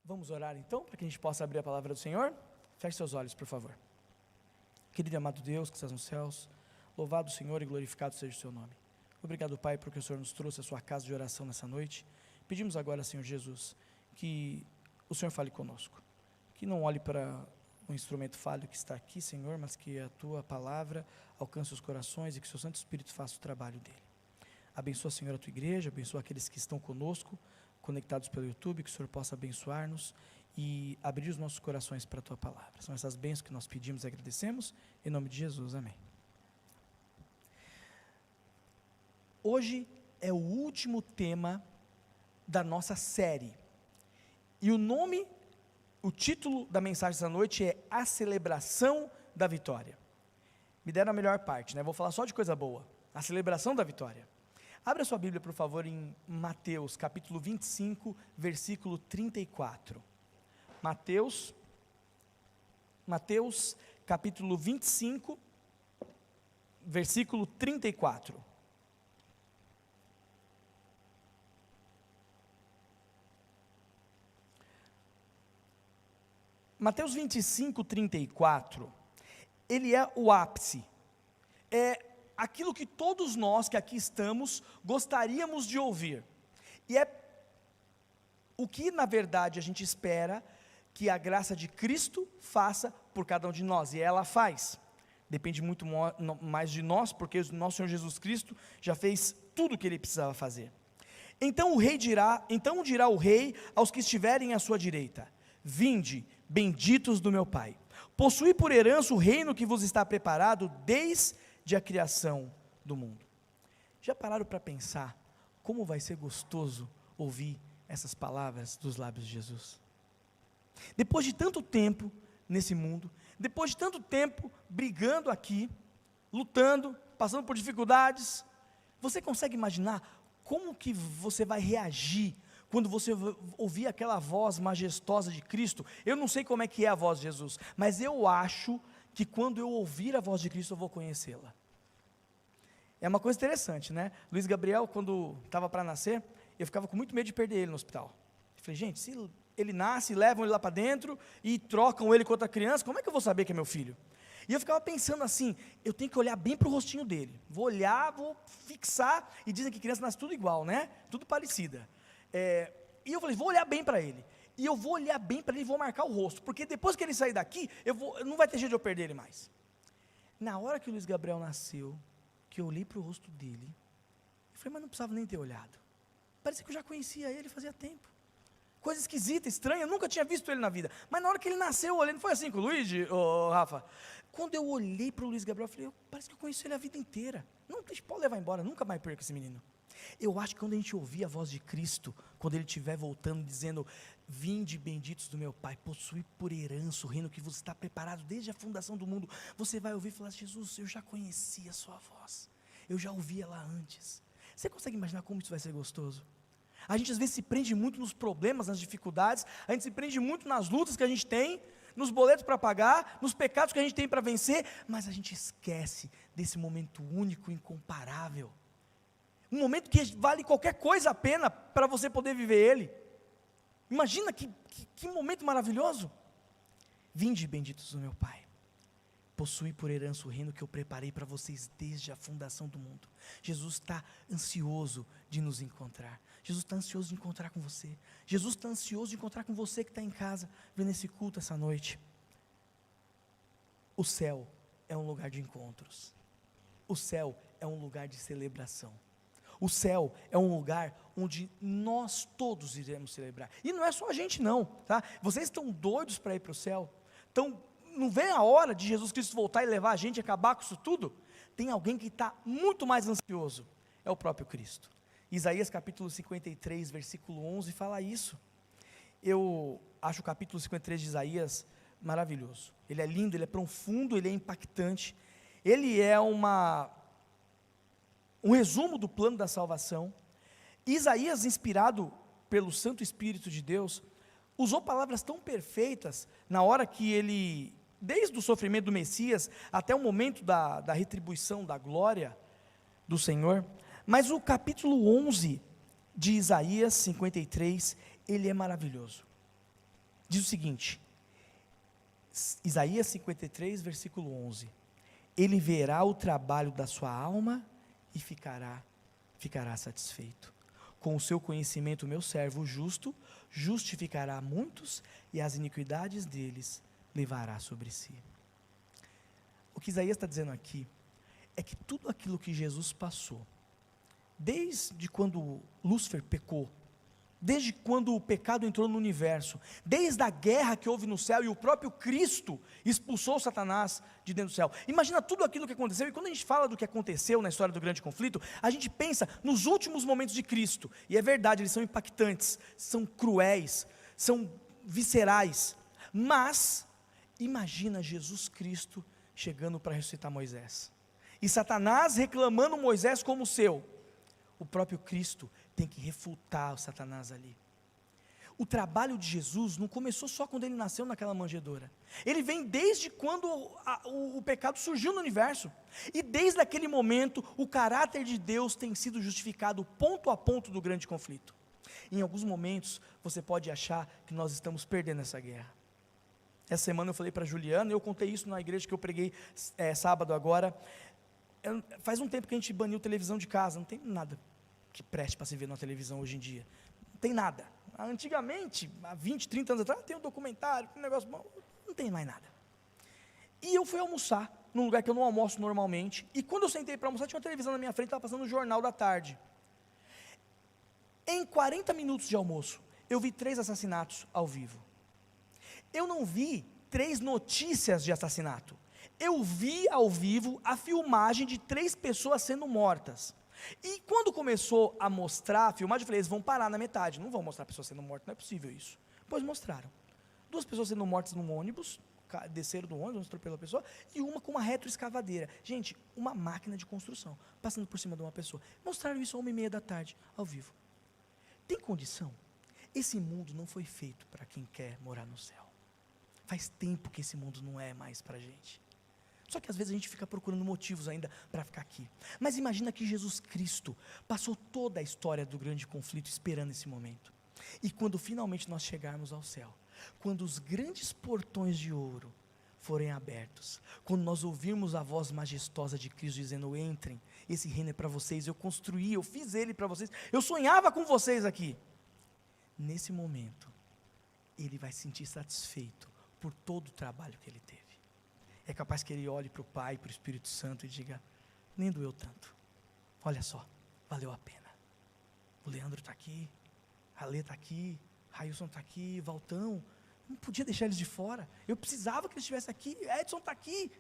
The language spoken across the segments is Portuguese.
Vamos orar então, para que a gente possa abrir a palavra do Senhor? Feche seus olhos, por favor. Querido e amado Deus que estás nos céus, louvado o Senhor e glorificado seja o seu nome. Obrigado, Pai, porque o Senhor nos trouxe a sua casa de oração nessa noite. Pedimos agora, Senhor Jesus, que o Senhor fale conosco, que não olhe para o instrumento falho que está aqui, Senhor, mas que a tua palavra alcance os corações e que o seu Santo Espírito faça o trabalho dele. Abençoa, Senhor, a tua igreja, abençoa aqueles que estão conosco, conectados pelo YouTube, que o Senhor possa abençoar-nos e abrir os nossos corações para a tua palavra. São essas bênçãos que nós pedimos e agradecemos, em nome de Jesus, amém. Hoje é o último tema da nossa série, e o título da mensagem dessa noite é A Celebração da Vitória. Me deram a melhor parte, né? Vou falar só de coisa boa, a celebração da vitória. Abra sua Bíblia, por favor, em Mateus, capítulo 25, versículo 34. Mateus, capítulo 25, versículo 34. Mateus 25, 34, ele é o ápice, é aquilo que todos nós que aqui estamos gostaríamos de ouvir, e é o que na verdade a gente espera que a graça de Cristo faça por cada um de nós, e ela faz, depende muito mais de nós, porque o nosso Senhor Jesus Cristo já fez tudo o que ele precisava fazer. Então dirá o rei aos que estiverem à sua direita: vinde, benditos do meu Pai, possuí por herança o reino que vos está preparado desde a criação do mundo. Já pararam para pensar como vai ser gostoso ouvir essas palavras dos lábios de Jesus? Depois de tanto tempo nesse mundo, depois de tanto tempo brigando aqui, lutando, passando por dificuldades, você consegue imaginar como que você vai reagir quando você ouvir aquela voz majestosa de Cristo? Eu não sei como é que é a voz de Jesus, mas eu acho que quando eu ouvir a voz de Cristo eu vou conhecê-la. É uma coisa interessante, né? Luiz Gabriel, quando estava para nascer, eu ficava com muito medo de perder ele no hospital. Eu falei, gente, se ele nasce, levam ele lá para dentro e trocam ele com outra criança, como é que eu vou saber que é meu filho? E eu ficava pensando assim, eu tenho que olhar bem para o rostinho dele, vou olhar, vou fixar, e dizem que criança nasce tudo igual, né? Tudo parecida. E eu falei, vou olhar bem para ele, e eu vou olhar bem para ele e vou marcar o rosto, porque depois que ele sair daqui, não vai ter jeito de eu perder ele mais. Na hora que o Luiz Gabriel nasceu, que eu olhei para o rosto dele, eu falei, mas não precisava nem ter olhado, parecia que eu já conhecia ele fazia tempo, coisa esquisita, estranha, eu nunca tinha visto ele na vida, mas na hora que ele nasceu, eu olhei, não foi assim com o Luiz, Rafa? Quando eu olhei para o Luiz Gabriel, eu falei, parece que eu conheço ele a vida inteira, não, pode levar embora, nunca mais perca esse menino. Eu acho que quando a gente ouvir a voz de Cristo, quando ele estiver voltando, dizendo, vinde benditos do meu Pai, possui por herança o reino que vos está preparado desde a fundação do mundo, você vai ouvir e falar, Jesus, eu já conhecia a sua voz, eu já ouvi ela antes. Você consegue imaginar como isso vai ser gostoso? A gente às vezes se prende muito nos problemas, nas dificuldades, a gente se prende muito nas lutas que a gente tem, nos boletos para pagar, nos pecados que a gente tem para vencer, mas a gente esquece desse momento único, incomparável, um momento que vale qualquer coisa a pena para você poder viver ele. Imagina que momento maravilhoso. Vinde, benditos do meu Pai, possui por herança o reino que eu preparei para vocês desde a fundação do mundo. Jesus está ansioso de nos encontrar, Jesus está ansioso de encontrar com você, Jesus está ansioso de encontrar com você que está em casa, vendo esse culto essa noite. O céu é um lugar de encontros, o céu é um lugar de celebração. O céu é um lugar onde nós todos iremos celebrar, e não é só a gente não, tá? Vocês estão doidos para ir para o céu? Não vem a hora de Jesus Cristo voltar e levar a gente a acabar com isso tudo? Tem alguém que está muito mais ansioso, é o próprio Cristo. Isaías capítulo 53, versículo 11 fala isso. Eu acho o capítulo 53 de Isaías maravilhoso, ele é lindo, ele é profundo, ele é impactante, ele é um resumo do plano da salvação. Isaías, inspirado pelo Santo Espírito de Deus, usou palavras tão perfeitas, na hora que ele, desde o sofrimento do Messias, até o momento da retribuição, da glória do Senhor. Mas o capítulo 11 de Isaías 53, ele é maravilhoso. diz o seguinte, Isaías 53, versículo 11, ele verá o trabalho da sua alma e ficará satisfeito. Com o seu conhecimento, meu servo justo justificará muitos e as iniquidades deles levará sobre si. O que Isaías está dizendo aqui é que tudo aquilo que Jesus passou, desde quando Lúcifer pecou, desde quando o pecado entrou no universo, desde a guerra que houve no céu e o próprio Cristo expulsou Satanás de dentro do céu. Imagina tudo aquilo que aconteceu, e quando a gente fala do que aconteceu na história do grande conflito, a gente pensa nos últimos momentos de Cristo, e é verdade, eles são impactantes, são cruéis, são viscerais, mas imagina Jesus Cristo chegando para ressuscitar Moisés, e Satanás reclamando Moisés como seu. O próprio Cristo tem que refutar o Satanás ali. O trabalho de Jesus não começou só quando ele nasceu naquela manjedoura. Ele vem desde quando o pecado surgiu no universo. E desde aquele momento, o caráter de Deus tem sido justificado ponto a ponto do grande conflito. Em alguns momentos, você pode achar que nós estamos perdendo essa guerra. Essa semana eu falei para a Juliana, eu contei isso na igreja que eu preguei sábado agora. Faz um tempo que a gente baniu televisão de casa, não tem nada que preste para se ver na televisão hoje em dia, não tem nada. Antigamente, há 20, 30 anos atrás, tem um documentário, um negócio bom, não tem mais nada. E eu fui almoçar, num lugar que eu não almoço normalmente, e quando eu sentei para almoçar, tinha uma televisão na minha frente, estava passando o Jornal da Tarde. Em 40 minutos de almoço, eu vi 3 assassinatos ao vivo. Eu não vi 3 notícias de assassinato. Eu vi ao vivo a filmagem de 3 pessoas sendo mortas. E quando começou a mostrar a filmagem, eu falei, eles vão parar na metade, não vão mostrar pessoas sendo mortas, não é possível isso. Pois mostraram. 2 pessoas sendo mortas num ônibus, desceram do ônibus, atropelou a pessoa, e uma com uma retroescavadeira. Gente, uma máquina de construção, passando por cima de uma pessoa. Mostraram isso às 1h30 da tarde, ao vivo. Tem condição? Esse mundo não foi feito para quem quer morar no céu. Faz tempo que esse mundo não é mais para a gente. Só que às vezes a gente fica procurando motivos ainda para ficar aqui. Mas imagina que Jesus Cristo passou toda a história do grande conflito esperando esse momento. E quando finalmente nós chegarmos ao céu, quando os grandes portões de ouro forem abertos, quando nós ouvirmos a voz majestosa de Cristo dizendo, entrem, esse reino é para vocês, eu construí, eu fiz ele para vocês, eu sonhava com vocês aqui. Nesse momento, ele vai se sentir satisfeito por todo o trabalho que ele teve. É capaz que ele olhe para o Pai, para o Espírito Santo e diga, nem doeu tanto, olha só, valeu a pena. O Leandro está aqui, a Lê está aqui, Railson está aqui, Valtão, não podia deixar eles de fora, eu precisava que eles estivessem aqui, Edson está aqui.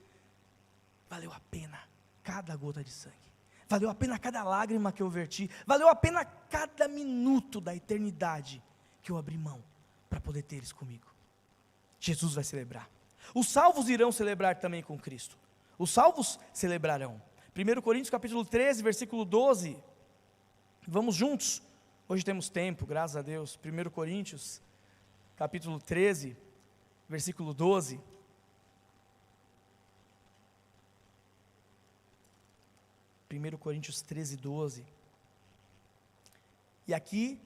Valeu a pena cada gota de sangue, valeu a pena cada lágrima que eu verti, valeu a pena cada minuto da eternidade que eu abri mão para poder ter eles comigo. Jesus vai celebrar. Os salvos irão celebrar também com Cristo. Os salvos celebrarão. 1 Coríntios capítulo 13, versículo 12. Vamos juntos. Hoje temos tempo, graças a Deus. 1 Coríntios capítulo 13, versículo 12. Coríntios 13, 12. E aqui,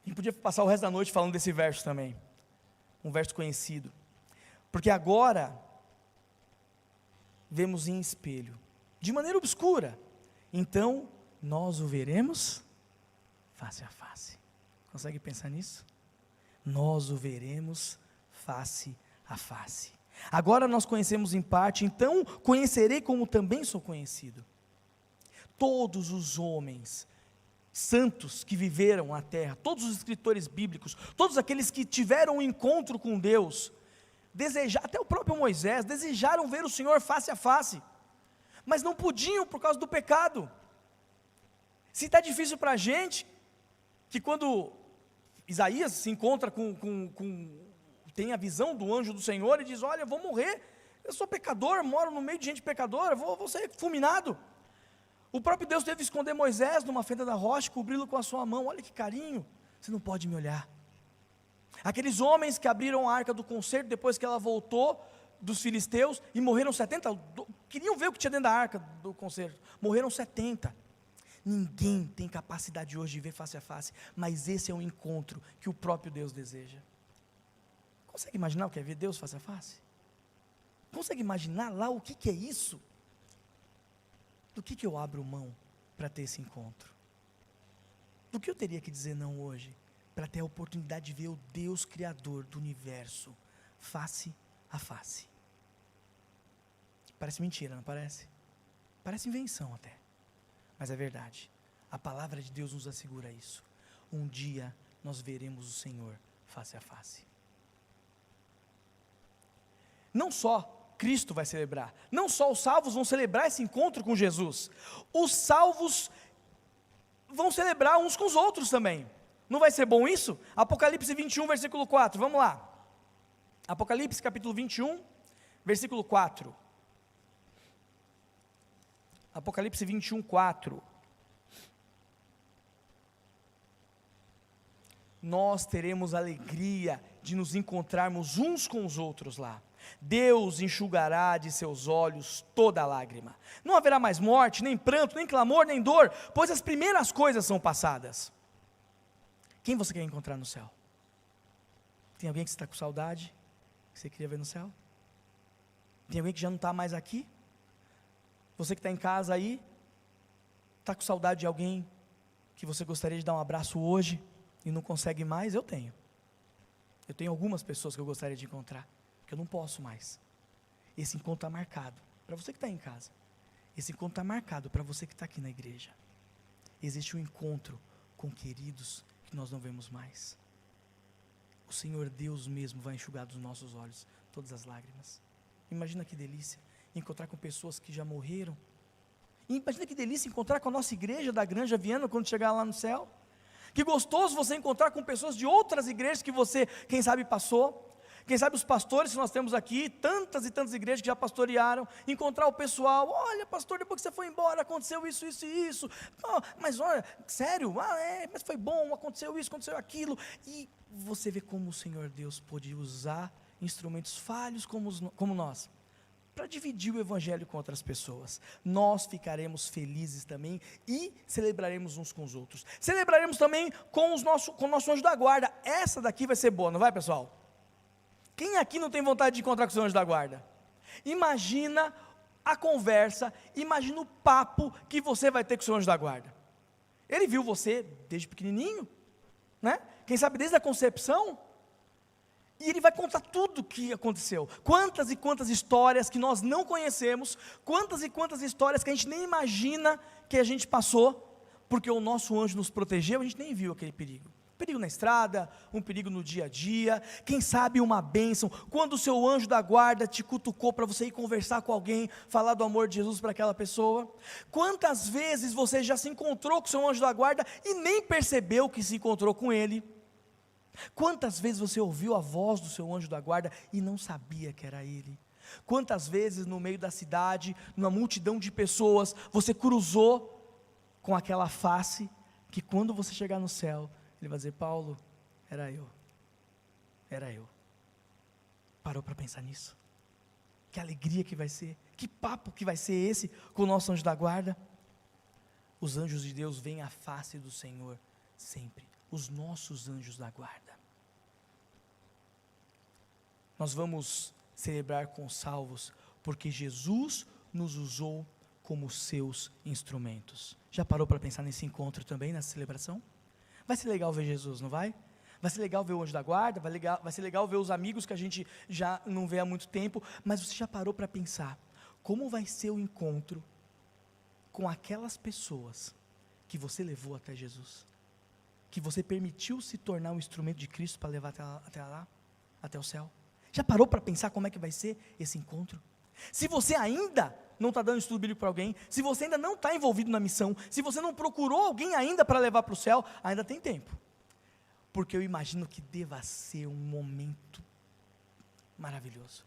a gente podia passar o resto da noite falando desse verso também. Um verso conhecido. Porque agora, vemos em espelho, de maneira obscura, então, nós o veremos face a face. Consegue pensar nisso? Nós o veremos face a face. Agora nós conhecemos em parte, então conhecerei como também sou conhecido. Todos os homens santos que viveram a terra, todos os escritores bíblicos, todos aqueles que tiveram um encontro com Deus, até o próprio Moisés, desejaram ver o Senhor face a face, mas não podiam por causa do pecado. Se está difícil para a gente, que quando Isaías se encontra tem a visão do anjo do Senhor e diz, olha, eu vou morrer, eu sou pecador, moro no meio de gente pecadora, vou ser fulminado. O próprio Deus teve que esconder Moisés numa fenda da rocha, cobri-lo com a sua mão, olha que carinho, você não pode me olhar. Aqueles homens que abriram a arca do concerto, depois que ela voltou dos filisteus, e morreram 70, queriam ver o que tinha dentro da arca do concerto, morreram 70, ninguém tem capacidade hoje de ver face a face, mas esse é um encontro que o próprio Deus deseja. Consegue imaginar o que é ver Deus face a face? Consegue imaginar lá o que é isso? Do que eu abro mão para ter esse encontro? Do que eu teria que dizer não hoje, para ter a oportunidade de ver o Deus Criador do universo, face a face? Parece mentira, não parece? Parece invenção até, mas é verdade. A palavra de Deus nos assegura isso. Um dia nós veremos o Senhor face a face. Não só Cristo vai celebrar, não só os salvos vão celebrar esse encontro com Jesus, os salvos vão celebrar uns com os outros também. Não vai ser bom isso? Apocalipse 21, versículo 4, vamos lá. Apocalipse capítulo 21, versículo 4. Apocalipse 21, 4. Nós teremos alegria de nos encontrarmos uns com os outros lá. Deus enxugará de seus olhos toda lágrima. Não haverá mais morte, nem pranto, nem clamor, nem dor, pois as primeiras coisas são passadas. Quem você quer encontrar no céu? Tem alguém que você está com saudade, que você queria ver no céu? Tem alguém que já não está mais aqui? Você que está em casa aí, está com saudade de alguém que você gostaria de dar um abraço hoje e não consegue mais? Eu tenho algumas pessoas que eu gostaria de encontrar, que eu não posso mais. Esse encontro está marcado, para você que está em casa, esse encontro está marcado para você que está aqui na igreja. Existe um encontro com queridos que nós não vemos mais. O Senhor Deus mesmo vai enxugar dos nossos olhos todas as lágrimas. Imagina que delícia encontrar com pessoas que já morreram. E imagina que delícia encontrar com a nossa igreja da Granja Viana quando chegar lá no céu. Que gostoso você encontrar com pessoas de outras igrejas que você, quem sabe, passou. Quem sabe os pastores que nós temos aqui, tantas e tantas igrejas que já pastorearam, encontrar o pessoal, olha pastor, depois que você foi embora, aconteceu isso, isso e isso, oh, mas olha, sério, mas foi bom, aconteceu isso, aconteceu aquilo, e você vê como o Senhor Deus pôde usar instrumentos falhos como nós, para dividir o evangelho com outras pessoas. Nós ficaremos felizes também, e celebraremos uns com os outros, celebraremos também com o nosso anjo da guarda. Essa daqui vai ser boa, não vai, pessoal? Quem aqui não tem vontade de encontrar com o seu anjo da guarda? Imagina a conversa, imagina o papo que você vai ter com o seu anjo da guarda. Ele viu você desde pequenininho, né? Quem sabe desde a concepção, e ele vai contar tudo o que aconteceu. Quantas e quantas histórias que nós não conhecemos, quantas e quantas histórias que a gente nem imagina que a gente passou, porque o nosso anjo nos protegeu, a gente nem viu aquele perigo. Perigo na estrada, um perigo no dia a dia, quem sabe uma bênção, quando o seu anjo da guarda te cutucou para você ir conversar com alguém, falar do amor de Jesus para aquela pessoa. Quantas vezes você já se encontrou com o seu anjo da guarda e nem percebeu que se encontrou com ele? Quantas vezes você ouviu a voz do seu anjo da guarda e não sabia que era ele? Quantas vezes no meio da cidade, numa multidão de pessoas, você cruzou com aquela face, que quando você chegar no céu, ele vai dizer, Paulo, era eu. Parou para pensar nisso? Que alegria que vai ser, que papo que vai ser esse com o nosso anjo da guarda? Os anjos de Deus veem a face do Senhor sempre, os nossos anjos da guarda. Nós vamos celebrar com os salvos, porque Jesus nos usou como seus instrumentos. Já parou para pensar nesse encontro também, nessa celebração? Vai ser legal ver Jesus, não vai? Vai ser legal ver o anjo da guarda, vai ser legal ver os amigos que a gente já não vê há muito tempo, mas você já parou para pensar, como vai ser o encontro com aquelas pessoas que você levou até Jesus? Que você permitiu se tornar um instrumento de Cristo para levar até lá, até o céu? Já parou para pensar como é que vai ser esse encontro? Se você ainda não está dando estudo bíblico para alguém, se você ainda não está envolvido na missão, se você não procurou alguém ainda para levar para o céu, ainda tem tempo, porque eu imagino que deva ser um momento maravilhoso,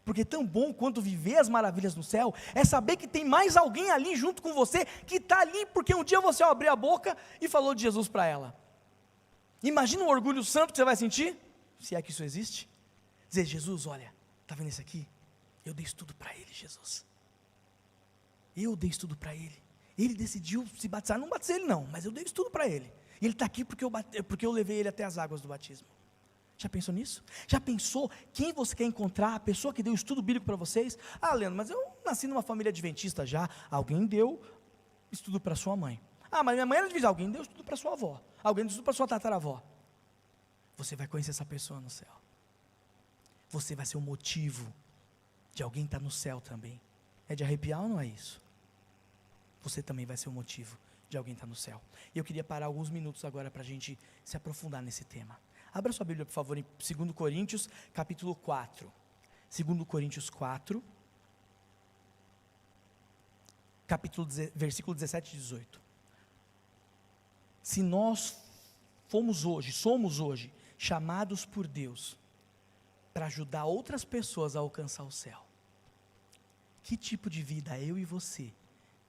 porque tão bom quanto viver as maravilhas no céu, é saber que tem mais alguém ali junto com você, que está ali porque um dia você abriu a boca e falou de Jesus para ela. Imagina o orgulho santo que você vai sentir, se é que isso existe, dizer, Jesus, olha, está vendo esse aqui? Eu dei estudo para ele, Jesus. Eu dei estudo para ele. Ele decidiu se batizar. Não batizei ele não, mas eu dei estudo para ele. E ele está aqui porque eu levei ele até as águas do batismo. Já pensou nisso? Já pensou quem você quer encontrar, a pessoa que deu estudo bíblico para vocês? Ah, Leandro, mas eu nasci numa família adventista já. Alguém deu estudo para sua mãe. Ah, mas minha mãe era adventista. Alguém deu estudo para sua avó. Alguém deu estudo para sua tataravó. Você vai conhecer essa pessoa no céu. Você vai ser o motivo de alguém estar no céu também. É de arrepiar ou não é isso? Você também vai ser o motivo de alguém estar no céu. E eu queria parar alguns minutos agora para a gente se aprofundar nesse tema. Abra sua Bíblia, por favor, em 2 Coríntios, capítulo 4. 2 Coríntios 4, versículo 17 e 18. Se nós somos hoje, chamados por Deus, para ajudar outras pessoas a alcançar o céu, que tipo de vida eu e você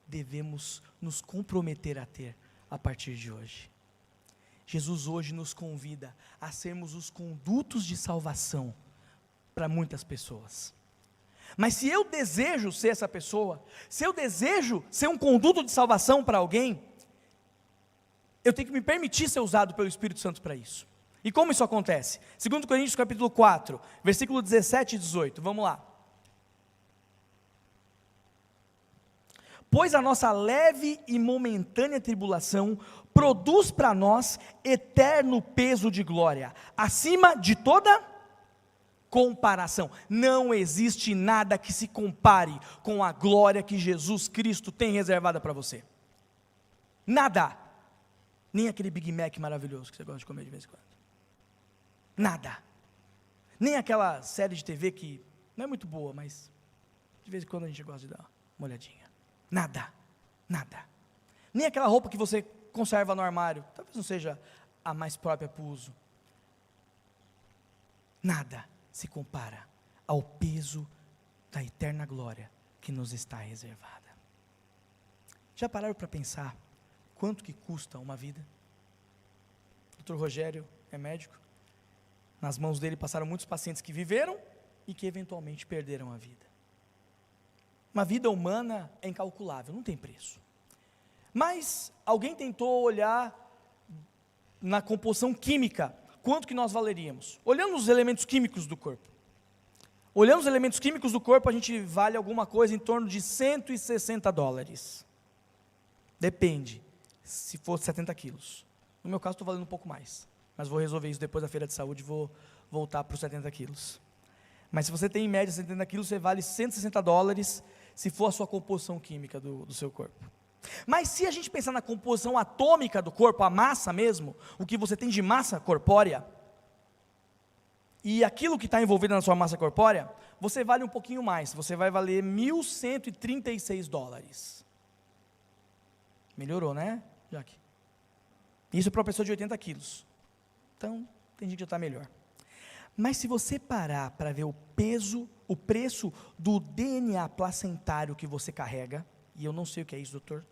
devemos nos comprometer a ter a partir de hoje? Jesus hoje nos convida a sermos os condutos de salvação para muitas pessoas. Mas se eu desejo ser essa pessoa, se eu desejo ser um conduto de salvação para alguém, eu tenho que me permitir ser usado pelo Espírito Santo para isso. E como isso acontece? 2 Coríntios capítulo 4, versículo 17 e 18, vamos lá. Pois a nossa leve e momentânea tribulação produz para nós eterno peso de glória, acima de toda comparação. Não existe nada que se compare com a glória que Jesus Cristo tem reservada para você. Nada. Nem aquele Big Mac maravilhoso que você gosta de comer de vez em quando. Nada. Nem aquela série de TV que não é muito boa, mas de vez em quando a gente gosta de dar uma olhadinha. Nada, nada. Nem aquela roupa que você conserva no armário, talvez não seja a mais própria para o uso. Nada se compara ao peso da eterna glória que nos está reservada. Já pararam para pensar quanto que custa uma vida? O Dr. Rogério é médico. Nas mãos dele passaram muitos pacientes que viveram e que eventualmente perderam a vida. Uma vida humana é incalculável, não tem preço. Mas alguém tentou olhar na composição química, quanto que nós valeríamos? Olhando os elementos químicos do corpo. Olhando os elementos químicos do corpo, a gente vale alguma coisa em torno de $160. Depende, se for 70 quilos. No meu caso, estou valendo um pouco mais. Mas vou resolver isso depois da feira de saúde e vou voltar para os 70 quilos. Mas se você tem em média 70 quilos, você vale $160 se for a sua composição química do seu corpo. Mas se a gente pensar na composição atômica do corpo, a massa mesmo, o que você tem de massa corpórea, e aquilo que está envolvido na sua massa corpórea, você vale um pouquinho mais, você vai valer $1.136. Melhorou, né, Jaque? Isso para uma pessoa de 80 quilos. Então, tem gente que já está melhor. Mas se você parar para ver o preço do DNA placentário que você carrega, e eu não sei o que é isso, doutor,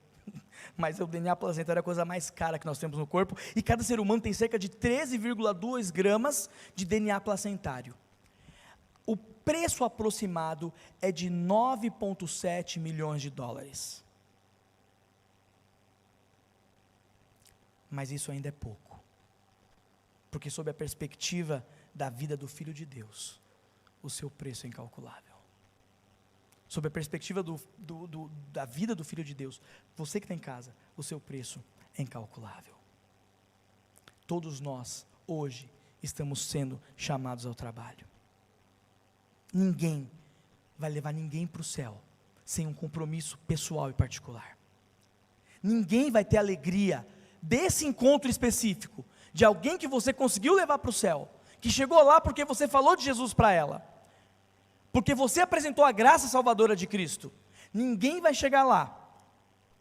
mas o DNA placentário é a coisa mais cara que nós temos no corpo, e cada ser humano tem cerca de 13,2 gramas de DNA placentário. O preço aproximado é de $9,7 milhões. Mas isso ainda é pouco, porque sob a perspectiva da vida do Filho de Deus, o seu preço é incalculável. Sob a perspectiva da vida do Filho de Deus, você que está em casa, o seu preço é incalculável. Todos nós, hoje, estamos sendo chamados ao trabalho. Ninguém vai levar ninguém para o céu sem um compromisso pessoal e particular. Ninguém vai ter alegria desse encontro específico, de alguém que você conseguiu levar para o céu, que chegou lá porque você falou de Jesus para ela, porque você apresentou a graça salvadora de Cristo. Ninguém vai chegar lá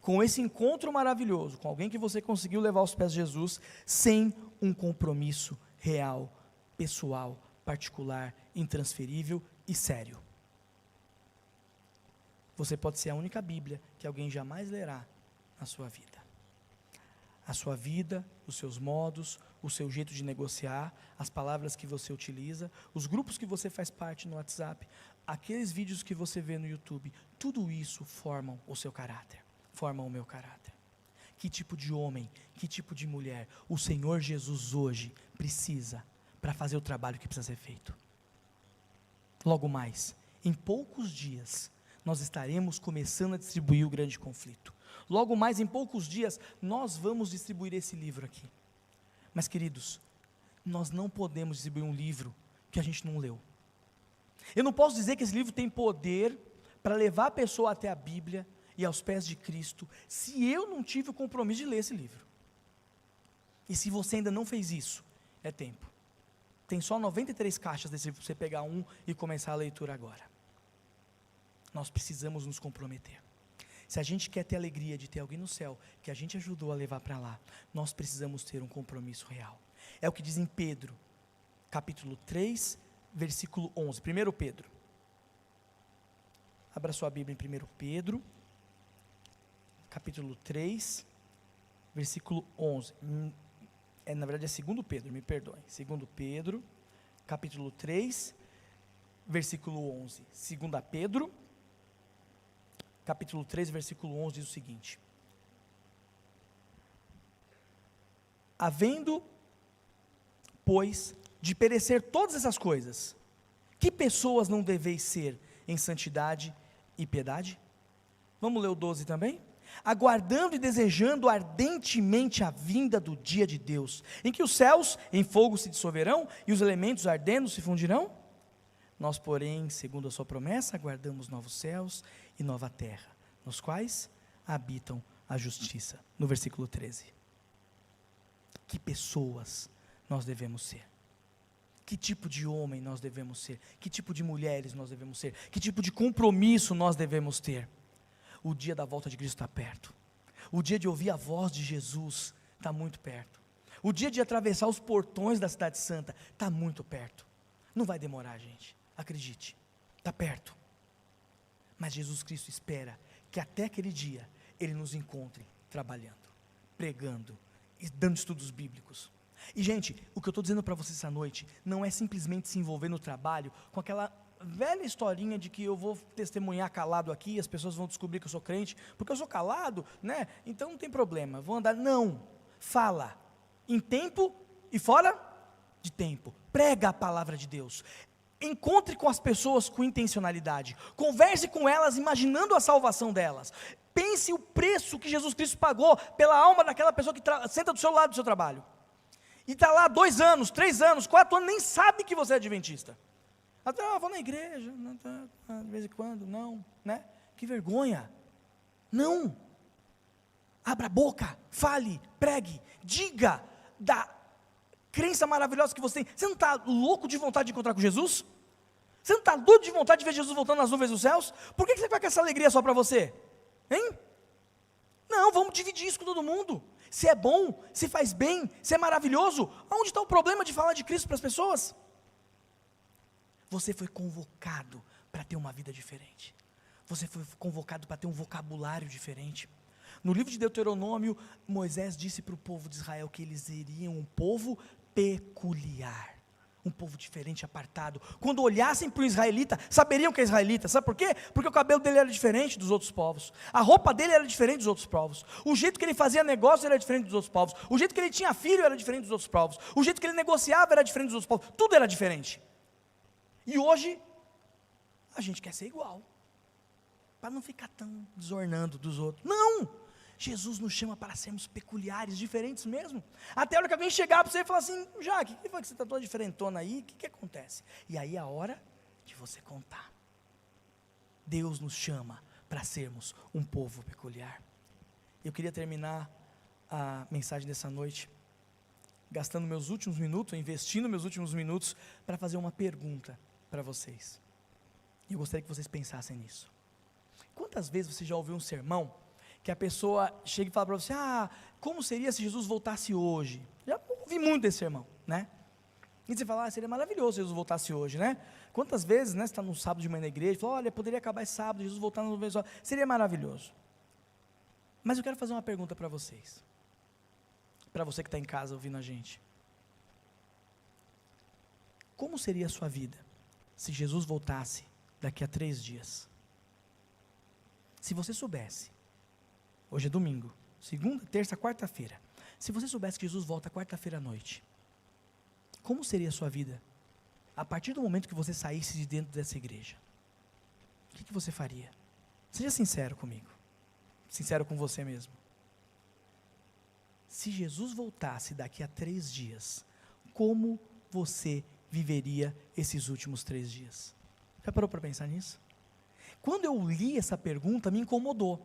com esse encontro maravilhoso, com alguém que você conseguiu levar aos pés de Jesus, sem um compromisso real, pessoal, particular, intransferível e sério. Você pode ser a única Bíblia que alguém jamais lerá na sua vida. A sua vida, os seus modos, o seu jeito de negociar, as palavras que você utiliza, os grupos que você faz parte no WhatsApp, aqueles vídeos que você vê no YouTube, tudo isso formam o seu caráter, formam o meu caráter. Que tipo de homem, que tipo de mulher o Senhor Jesus hoje precisa para fazer o trabalho que precisa ser feito. Logo mais, em poucos dias, nós estaremos começando a distribuir o grande conflito. Logo mais, em poucos dias, nós vamos distribuir esse livro aqui. Mas, queridos, nós não podemos distribuir um livro que a gente não leu. Eu não posso dizer que esse livro tem poder para levar a pessoa até a Bíblia e aos pés de Cristo, se eu não tive o compromisso de ler esse livro. E se você ainda não fez isso, é tempo. Tem só 93 caixas desse livro para você pegar um e começar a leitura agora. Nós precisamos nos comprometer. Se a gente quer ter alegria de ter alguém no céu, que a gente ajudou a levar para lá, nós precisamos ter um compromisso real. É o que diz em Pedro, capítulo 3, versículo 11. 1 Pedro. Abra sua Bíblia em 1 Pedro, capítulo 3, versículo 11. Na verdade é 2 Pedro, me perdoem. 2 Pedro, capítulo 3, versículo 11. 2 Pedro, capítulo 3, versículo 11 diz o seguinte: havendo, pois, de perecer todas essas coisas, que pessoas não deveis ser em santidade e piedade? Vamos ler o 12 também? Aguardando e desejando ardentemente a vinda do dia de Deus, em que os céus em fogo se dissolverão e os elementos ardendo se fundirão. Nós, porém, segundo a sua promessa, aguardamos novos céus e nova terra, nos quais habitam a justiça. No versículo 13. Que pessoas nós devemos ser? Que tipo de homem nós devemos ser? Que tipo de mulheres nós devemos ser? Que tipo de compromisso nós devemos ter? O dia da volta de Cristo está perto. O dia de ouvir a voz de Jesus está muito perto. O dia de atravessar os portões da cidade santa está muito perto. Não vai demorar, gente, acredite, está perto. Mas Jesus Cristo espera que até aquele dia Ele nos encontre trabalhando, pregando e dando estudos bíblicos. E, gente, o que eu estou dizendo para vocês essa noite não é simplesmente se envolver no trabalho com aquela velha historinha de que eu vou testemunhar calado aqui e as pessoas vão descobrir que eu sou crente, porque eu sou calado, né? Então não tem problema, vou andar. Não, fala, em tempo e fora de tempo, prega a palavra de Deus. Encontre com as pessoas com intencionalidade, converse com elas imaginando a salvação delas. Pense o preço que Jesus Cristo pagou pela alma daquela pessoa que senta do seu lado do seu trabalho. E está lá 2 anos, 3 anos, 4 anos, nem sabe que você é adventista. Até, vou na igreja, de vez em quando, não, né? Que vergonha. Não. Abra a boca, fale, pregue, diga da crença maravilhosa que você tem. Você não está louco de vontade de encontrar com Jesus? Você não está doido de vontade de ver Jesus voltando nas nuvens dos céus? Por que você vai com essa alegria só para você? Hein? Não, vamos dividir isso com todo mundo. Se é bom, se faz bem, se é maravilhoso, onde está o problema de falar de Cristo para as pessoas? Você foi convocado para ter uma vida diferente. Você foi convocado para ter um vocabulário diferente. No livro de Deuteronômio, Moisés disse para o povo de Israel que eles seriam um povo peculiar. Um povo diferente, apartado. Quando olhassem para o israelita, saberiam que é israelita. Sabe por quê? Porque o cabelo dele era diferente dos outros povos. A roupa dele era diferente dos outros povos. O jeito que ele fazia negócio era diferente dos outros povos. O jeito que ele tinha filho era diferente dos outros povos. O jeito que ele negociava era diferente dos outros povos. Tudo era diferente. E hoje, a gente quer ser igual. Para não ficar tão desornando dos outros. Não! Jesus nos chama para sermos peculiares, diferentes mesmo. Até a hora que alguém chegar para você e falar assim: Jaque, o que foi que você está toda diferentona aí? O que acontece? E aí é a hora de você contar. Deus nos chama para sermos um povo peculiar. Eu queria terminar a mensagem dessa noite, gastando meus últimos minutos, investindo meus últimos minutos, para fazer uma pergunta para vocês. E eu gostaria que vocês pensassem nisso. Quantas vezes você já ouviu um sermão que a pessoa chega e fala para você: como seria se Jesus voltasse hoje? Já ouvi muito desse sermão, né? E você fala: seria maravilhoso se Jesus voltasse hoje, né? Quantas vezes, né, você está num sábado de manhã na igreja e fala: olha, poderia acabar esse sábado, Jesus voltar no mesmo sábado, seria maravilhoso. Mas eu quero fazer uma pergunta para vocês, para você que está em casa ouvindo a gente. Como seria a sua vida se Jesus voltasse daqui a 3 dias? Se você soubesse, hoje é domingo, segunda, terça, quarta-feira, se você soubesse que Jesus volta quarta-feira à noite, como seria a sua vida a partir do momento que você saísse de dentro dessa igreja? O que você faria? Seja sincero comigo, sincero com você mesmo. Se Jesus voltasse daqui a 3 dias, como você viveria esses últimos 3 dias? Já parou para pensar nisso? Quando eu li essa pergunta, me incomodou.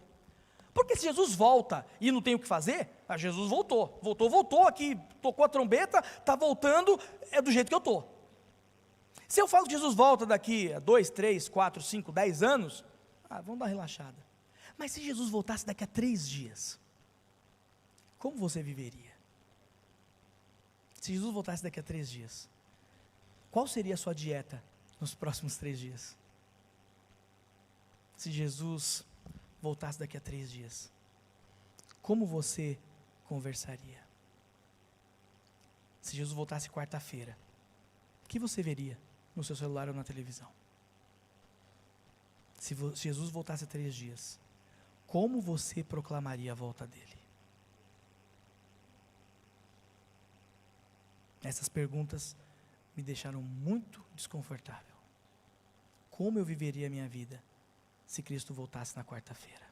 Porque se Jesus volta e não tem o que fazer, Jesus voltou aqui, tocou a trombeta, está voltando, é do jeito que eu estou. Se eu falo que Jesus volta daqui a 2, 3, 4, 5, 10 anos, vamos dar uma relaxada. Mas se Jesus voltasse daqui a 3 dias, como você viveria? Se Jesus voltasse daqui a 3 dias, qual seria a sua dieta nos próximos 3 dias? Se Jesus voltasse daqui a 3 dias, como você conversaria? Se Jesus voltasse quarta-feira, o que você veria no seu celular ou na televisão? Se Jesus voltasse a 3 dias, como você proclamaria a volta dele? Essas perguntas me deixaram muito desconfortável. Como eu viveria a minha vida se Cristo voltasse na quarta-feira?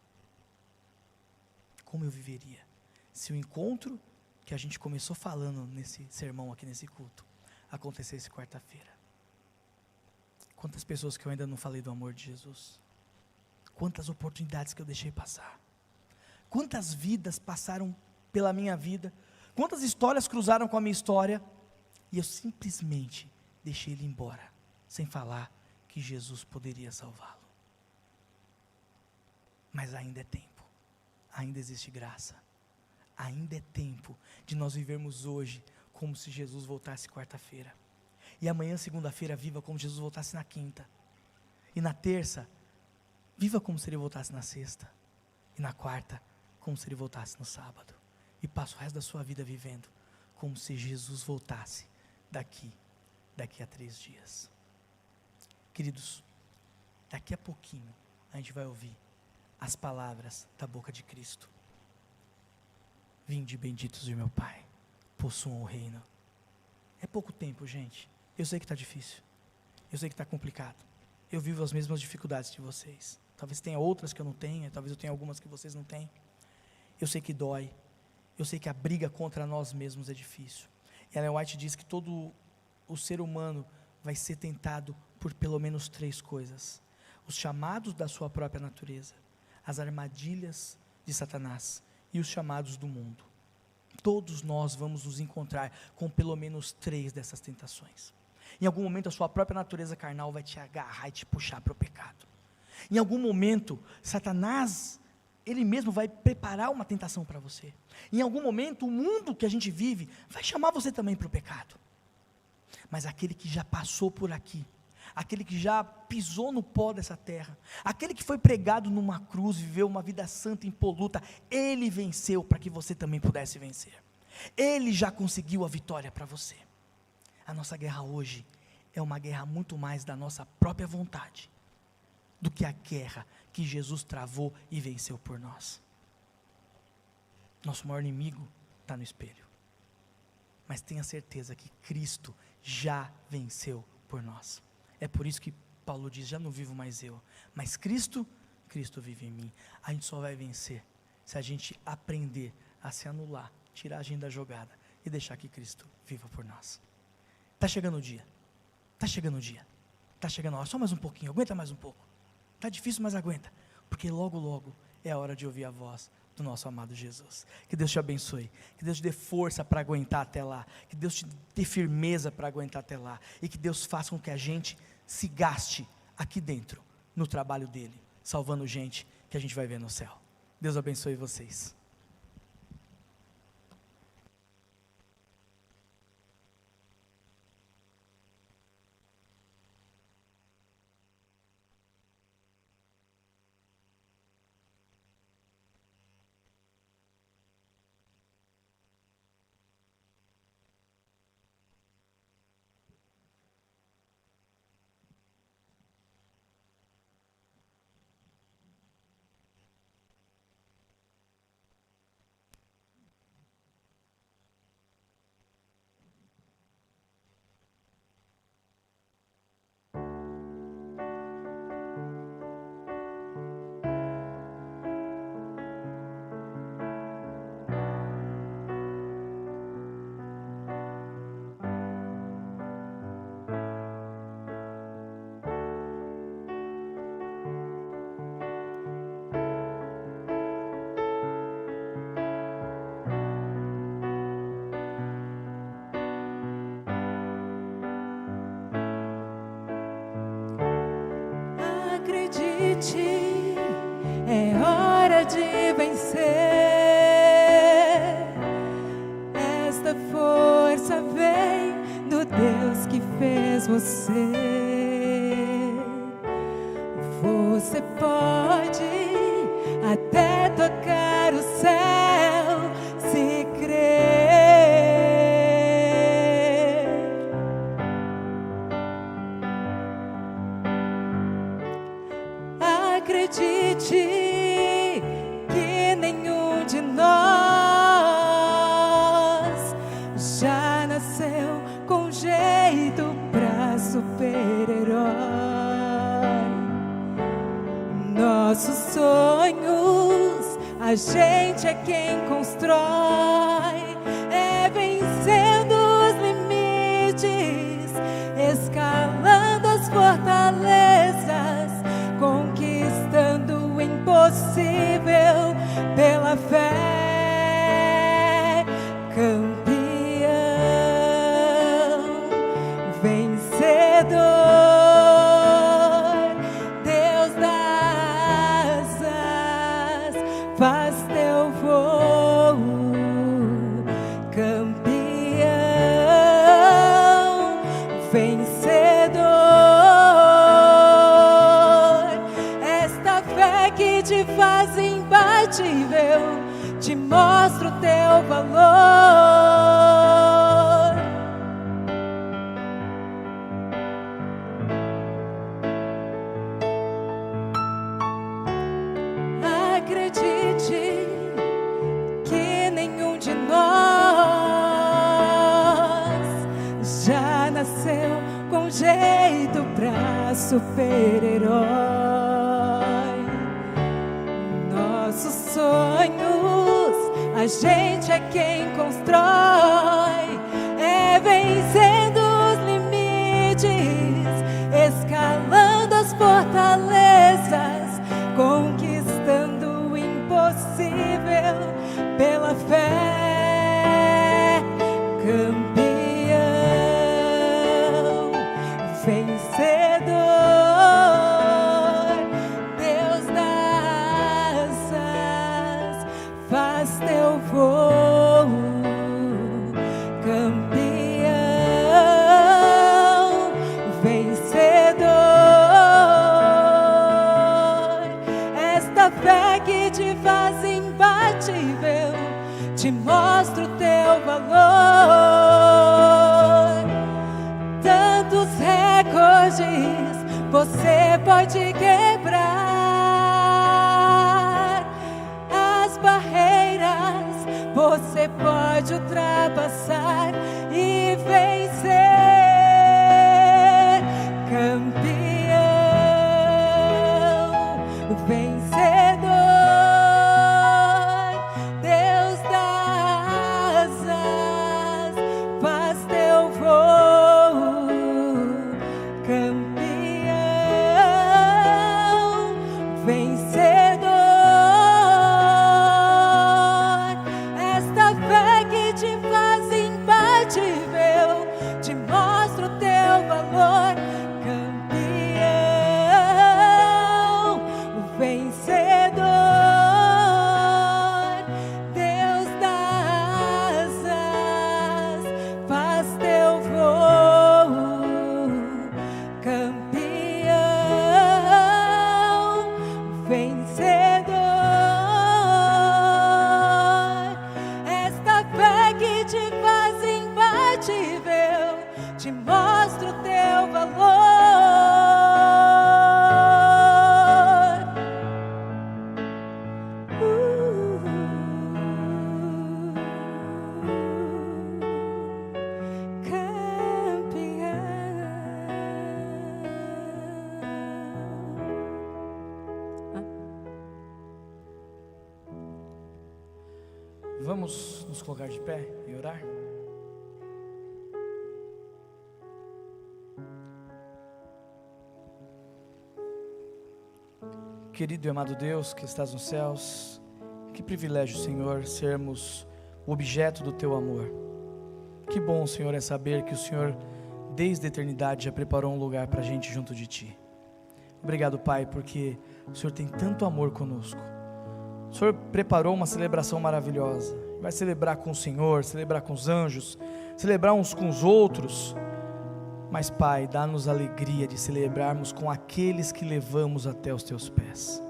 Como eu viveria se o encontro que a gente começou falando nesse sermão aqui, nesse culto, acontecesse quarta-feira? Quantas pessoas que eu ainda não falei do amor de Jesus? Quantas oportunidades que eu deixei passar? Quantas vidas passaram pela minha vida? Quantas histórias cruzaram com a minha história? E eu simplesmente deixei ele embora, sem falar que Jesus poderia salvá-lo. Mas ainda é tempo, ainda existe graça, ainda é tempo de nós vivermos hoje como se Jesus voltasse quarta-feira. E amanhã, segunda-feira, viva como se Jesus voltasse na quinta. E na terça, viva como se ele voltasse na sexta. E na quarta, como se ele voltasse no sábado. E passa o resto da sua vida vivendo como se Jesus voltasse daqui a 3 dias. Queridos, daqui a pouquinho a gente vai ouvir as palavras da boca de Cristo. Vinde benditos de meu Pai, possuam o reino. É pouco tempo, gente. Eu sei que está difícil, eu sei que está complicado, eu vivo as mesmas dificuldades de vocês, talvez tenha outras que eu não tenha, talvez eu tenha algumas que vocês não têm. Eu sei que dói, eu sei que a briga contra nós mesmos é difícil. Ellen White diz que todo o ser humano vai ser tentado por pelo menos 3 coisas: os chamados da sua própria natureza, as armadilhas de Satanás e os chamados do mundo. Todos nós vamos nos encontrar com pelo menos 3 dessas tentações. Em algum momento a sua própria natureza carnal vai te agarrar e te puxar para o pecado. Em algum momento Satanás, ele mesmo vai preparar uma tentação para você. Em algum momento o mundo que a gente vive vai chamar você também para o pecado. Mas aquele que já passou por aqui, aquele que já pisou no pó dessa terra, aquele que foi pregado numa cruz, viveu uma vida santa, impoluta, ele venceu para que você também pudesse vencer. Ele já conseguiu a vitória para você. A nossa guerra hoje é uma guerra muito mais da nossa própria vontade do que a guerra que Jesus travou e venceu por nós. Nosso maior inimigo está no espelho, mas tenha certeza que Cristo já venceu por nós. É por isso que Paulo diz: já não vivo mais eu, mas Cristo vive em mim. A gente só vai vencer se a gente aprender a se anular, tirar a gente da jogada e deixar que Cristo viva por nós. Está chegando o dia, está chegando o dia, está chegando a hora, só mais um pouquinho, aguenta mais um pouco. Está difícil, mas aguenta, porque logo, logo é a hora de ouvir a voz do nosso amado Jesus. Que Deus te abençoe, que Deus te dê força para aguentar até lá, que Deus te dê firmeza para aguentar até lá, e que Deus faça com que a gente se gaste aqui dentro, no trabalho dele, salvando gente que a gente vai ver no céu. Deus abençoe vocês. Acredite, é hora de vencer. Esta força vem do Deus que fez você. Você pode até tocar o céu se crer. Acredite que nenhum de nós já nasceu com jeito pra super-herói. Nossos sonhos, a gente é quem constrói, é vencendo os limites, escalando as fortalezas, conquistando o impossível pela fé. Campeão, vencedor, Deus das asas, faz teu voo. Campeão, vencedor, esta fé que te faz imbatível, te mostra o teu valor. Acredite que nenhum de nós já nasceu com jeito pra super-herói. Nossos sonhos, a gente é quem constrói, é vencendo os limites, escalando as fortalezas, conquistando o impossível pela fé. Campeão, vencedor, Deus das asas, faz teu voo. Campeão, vencedor, esta fé que te faz imbatível, te mostra o teu valor. Tantos recordes você pode quebrar, as barreiras você pode ultrapassar e vencer. Campeão, vencedor, Deus das asas, faz teu voo. Campeão, vencedor, esta fé que te faz imbatível, te mostra o teu valor. Campeão, vencedor, Deus das asas, faz teu voo. Campeão, vencedor, esta fé que te faz imbatível, te mostra o teu valor. Vamos nos colocar de pé e orar? Querido e amado Deus que estás nos céus, que privilégio, Senhor, sermos o objeto do Teu amor. Que bom, Senhor, é saber que o Senhor, desde a eternidade, já preparou um lugar para a gente junto de Ti. Obrigado, Pai, porque o Senhor tem tanto amor conosco. O Senhor preparou uma celebração maravilhosa. Vai celebrar com o Senhor, celebrar com os anjos, celebrar uns com os outros. Mas, Pai, dá-nos a alegria de celebrarmos com aqueles que levamos até os Teus pés.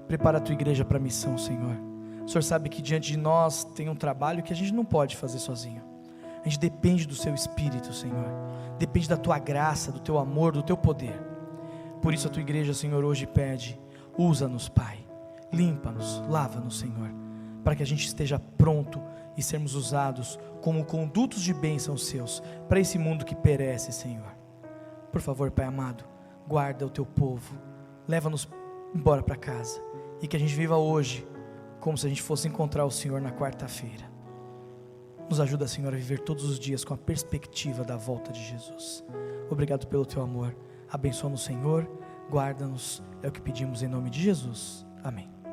Prepara a Tua igreja para a missão, Senhor. O Senhor sabe que diante de nós tem um trabalho que a gente não pode fazer sozinho. A gente depende do Seu Espírito, Senhor. Depende da Tua graça, do Teu amor, do Teu poder. Por isso a Tua igreja, Senhor, hoje pede, usa-nos, Pai. Limpa-nos, lava-nos, Senhor, para que a gente esteja pronto e sermos usados como condutos de bênção seus, para esse mundo que perece, Senhor. Por favor, Pai amado, guarda o Teu povo, leva-nos embora para casa, e que a gente viva hoje, como se a gente fosse encontrar o Senhor na quarta-feira. Nos ajuda, Senhor, a viver todos os dias com a perspectiva da volta de Jesus. Obrigado pelo Teu amor, abençoa-nos, Senhor, guarda-nos, é o que pedimos em nome de Jesus, amém.